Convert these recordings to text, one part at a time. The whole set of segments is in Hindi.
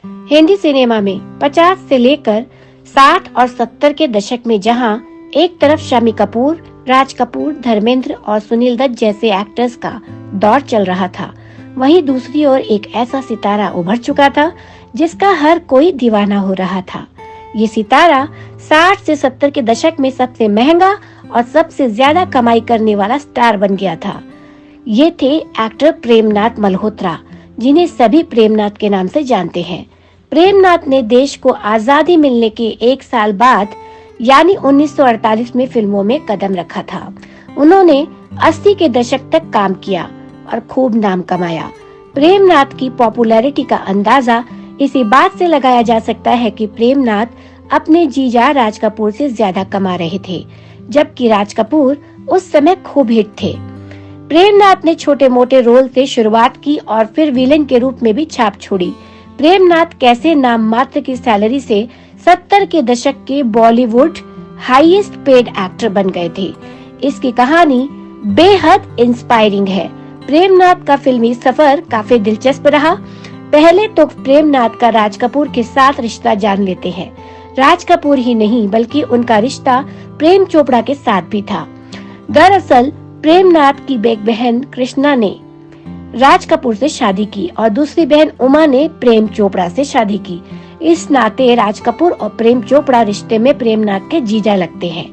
हिंदी सिनेमा में 50 से लेकर 60 और 70 के दशक में जहां एक तरफ शम्मी कपूर, राज कपूर, धर्मेंद्र और सुनील दत्त जैसे एक्टर्स का दौर चल रहा था, वहीं दूसरी ओर एक ऐसा सितारा उभर चुका था जिसका हर कोई दीवाना हो रहा था। ये सितारा 60 से 70 के दशक में सबसे महंगा और सबसे ज्यादा कमाई करने वाला स्टार बन गया था। ये थे एक्टर प्रेमनाथ मल्होत्रा, जिन्हें सभी प्रेमनाथ के नाम से जानते हैं। प्रेमनाथ ने देश को आजादी मिलने के एक साल बाद यानी 1948 में फिल्मों में कदम रखा था। उन्होंने 80 के दशक तक काम किया और खूब नाम कमाया। प्रेमनाथ की पॉपुलैरिटी का अंदाजा इसी बात से लगाया जा सकता है कि प्रेमनाथ अपने जीजा राज कपूर से ज्यादा कमा रहे थे, जबकि राज कपूर उस समय खूब हिट थे। प्रेमनाथ ने छोटे मोटे रोल से शुरुआत की और फिर विलेन के रूप में भी छाप छोड़ी। प्रेमनाथ कैसे नाम मात्र की सैलरी से 70 के दशक के बॉलीवुड हाईएस्ट पेड एक्टर बन गए थे। इसकी कहानी बेहद इंस्पायरिंग है। प्रेमनाथ का फिल्मी सफर काफी दिलचस्प रहा। पहले तो प्रेमनाथ का राज कपूर के साथ रिश्ता जान लेते हैं। राज कपूर ही नहीं बल्कि उनका रिश्ता प्रेम चोपड़ा के साथ भी था। दरअसल प्रेमनाथ की एक बहन कृष्णा ने राज कपूर से शादी की और दूसरी बहन उमा ने प्रेम चोपड़ा से शादी की। इस नाते राज कपूर और प्रेम चोपड़ा रिश्ते में प्रेमनाथ के जीजा लगते हैं।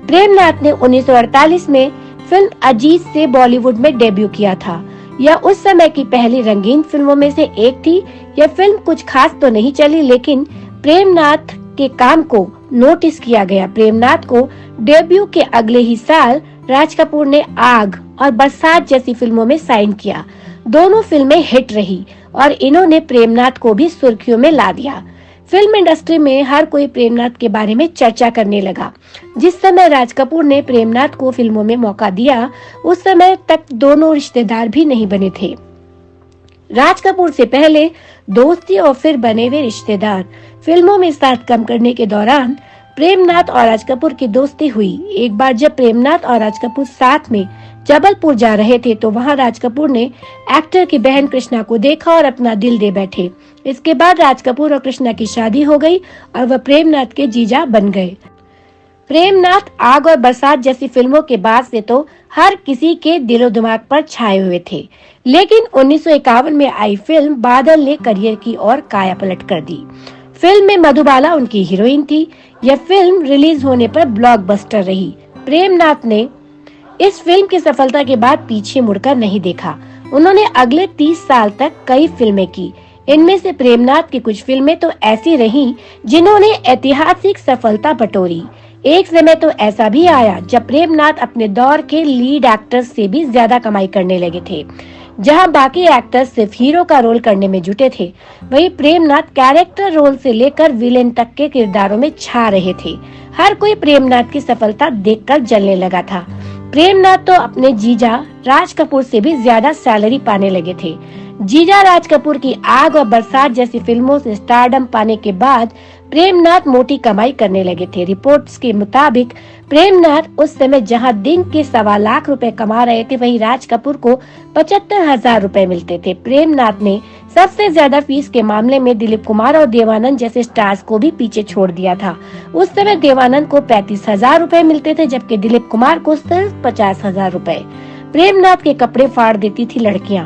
प्रेमनाथ ने 1948 में फिल्म अजीत से बॉलीवुड में डेब्यू किया था। यह उस समय की पहली रंगीन फिल्मों में से एक थी। यह फिल्म कुछ खास तो नहीं चली, लेकिन प्रेमनाथ के काम को नोटिस किया गया। प्रेमनाथ को डेब्यू के अगले ही साल राज कपूर ने आग और बरसात जैसी फिल्मों में साइन किया। दोनों फिल्में हिट रही और इन्होंने प्रेमनाथ को भी सुर्खियों में ला दिया। फिल्म इंडस्ट्री में हर कोई प्रेमनाथ के बारे में चर्चा करने लगा। जिस समय राज कपूर ने प्रेमनाथ को फिल्मों में मौका दिया, उस समय तक दोनों रिश्तेदार भी नहीं बने थे। राज कपूर से पहले दोस्ती और फिर बने हुए रिश्तेदार। फिल्मों में साथ काम करने के दौरान प्रेमनाथ और राज कपूर की दोस्ती हुई। एक बार जब प्रेमनाथ और राज कपूर साथ में जबलपुर जा रहे थे तो वहां राज कपूर ने एक्टर की बहन कृष्णा को देखा और अपना दिल दे बैठे। इसके बाद राज कपूर और कृष्णा की शादी हो गई और वह प्रेमनाथ के जीजा बन गए। प्रेमनाथ आग और बरसात जैसी फिल्मों के बाद से तो हर किसी के दिलो दिमाग पर छाए हुए थे, लेकिन 1951 में आई फिल्म बादल ने करियर की ओर काया पलट कर दी। फिल्म में मधुबाला उनकी हीरोइन थी। यह फिल्म रिलीज होने पर ब्लॉकबस्टर रही। प्रेमनाथ ने इस फिल्म की सफलता के बाद पीछे मुड़कर नहीं देखा। उन्होंने अगले 30 साल तक कई फिल्में की। इनमें से प्रेमनाथ की कुछ फिल्में तो ऐसी रहीं जिन्होंने ऐतिहासिक सफलता बटोरी। एक समय तो ऐसा भी आया जब प्रेमनाथ अपने दौर के लीड एक्टर्स से भी ज्यादा कमाई करने लगे थे। जहां बाकी एक्टर्स सिर्फ हीरो का रोल करने में जुटे थे, वहीं प्रेमनाथ कैरेक्टर रोल से लेकर विलेन तक के किरदारों में छा रहे थे। हर कोई प्रेमनाथ की सफलता देखकर जलने लगा था। प्रेमनाथ तो अपने जीजा राज कपूर से भी ज्यादा सैलरी पाने लगे थे। जीजा राज कपूर की आग और बरसात जैसी फिल्मों से स्टारडम पाने के बाद प्रेमनाथ मोटी कमाई करने लगे थे। रिपोर्ट्स के मुताबिक प्रेमनाथ उस समय जहां दिन के 1.25 लाख रुपए कमा रहे थे, वहीं राज कपूर को 75,000 रुपए मिलते थे। प्रेमनाथ ने सबसे ज्यादा फीस के मामले में दिलीप कुमार और देवानंद जैसे स्टार्स को भी पीछे छोड़ दिया था। उस समय देवानंद को 35,000 रुपए मिलते थे, जबकि दिलीप कुमार को सिर्फ 50,000 रुपए। प्रेमनाथ के कपड़े फाड़ देती थी लड़कियां।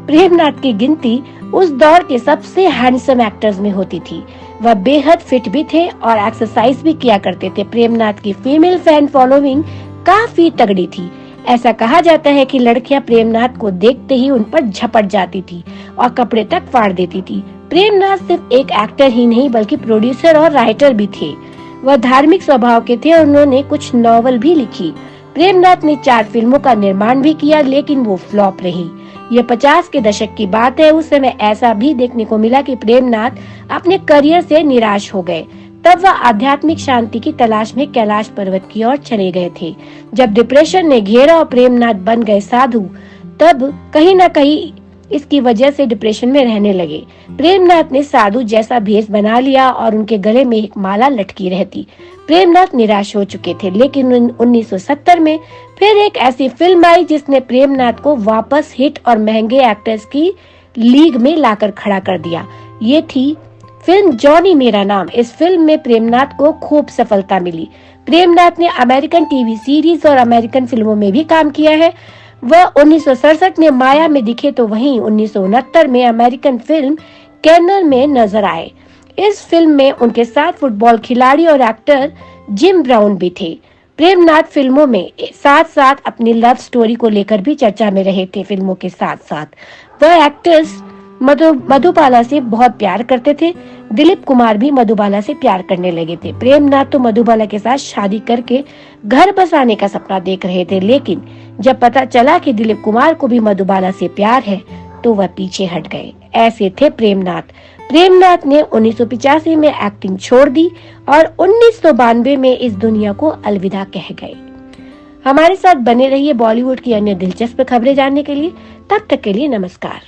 प्रेमनाथ की गिनती उस दौर के सबसे हैंडसम एक्टर्स में होती थी। वह बेहद फिट भी थे और एक्सरसाइज भी किया करते थे। प्रेमनाथ की फीमेल फैन फॉलोइंग काफी तगड़ी थी। ऐसा कहा जाता है कि लड़कियां प्रेमनाथ को देखते ही उन पर झपट जाती थी और कपड़े तक फाड़ देती थी। प्रेमनाथ सिर्फ एक एक्टर ही नहीं बल्कि प्रोड्यूसर और राइटर भी थे। वह धार्मिक स्वभाव के थे और उन्होंने कुछ नॉवल भी लिखी। प्रेमनाथ ने 4 फिल्मों का निर्माण भी किया, लेकिन वो फ्लॉप रही। ये 50 के दशक की बात है। उस समय ऐसा भी देखने को मिला कि प्रेमनाथ अपने करियर से निराश हो गए। तब वह आध्यात्मिक शांति की तलाश में कैलाश पर्वत की ओर चले गए थे। जब डिप्रेशन ने घेरा और प्रेमनाथ बन गए साधु, तब कहीं न कहीं इसकी वजह से डिप्रेशन में रहने लगे। प्रेमनाथ ने साधु जैसा भेष बना लिया और उनके गले में एक माला लटकी रहती। प्रेमनाथ निराश हो चुके थे, लेकिन 1970 में फिर एक ऐसी फिल्म आई जिसने प्रेमनाथ को वापस हिट और महंगे एक्टर्स की लीग में लाकर खड़ा कर दिया। ये थी फिल्म जॉनी मेरा नाम, इस फिल्म में प्रेमनाथ को खूब सफलता मिली। प्रेमनाथ ने अमेरिकन टीवी सीरीज और अमेरिकन फिल्मों में भी काम किया है। वह 1967 में माया में दिखे तो वहीं 1969 में अमेरिकन फिल्म कैनर में नजर आए। इस फिल्म में उनके साथ फुटबॉल खिलाड़ी और एक्टर जिम ब्राउन भी थे। प्रेमनाथ फिल्मों में साथ साथ अपनी लव स्टोरी को लेकर भी चर्चा में रहे थे। फिल्मों के साथ साथ वह एक्ट्रेस मधुबाला से बहुत प्यार करते थे। दिलीप कुमार भी मधुबाला से प्यार करने लगे थे। प्रेमनाथ तो मधुबाला के साथ शादी करके घर बसाने का सपना देख रहे थे, लेकिन जब पता चला कि दिलीप कुमार को भी मधुबाला से प्यार है तो वह पीछे हट गए। ऐसे थे प्रेमनाथ। प्रेमनाथ ने 1985 में एक्टिंग छोड़ दी और 1992 में इस दुनिया को अलविदा कह गए। हमारे साथ बने रहिए बॉलीवुड की अन्य दिलचस्प खबरें जानने के लिए। तब तक के लिए नमस्कार।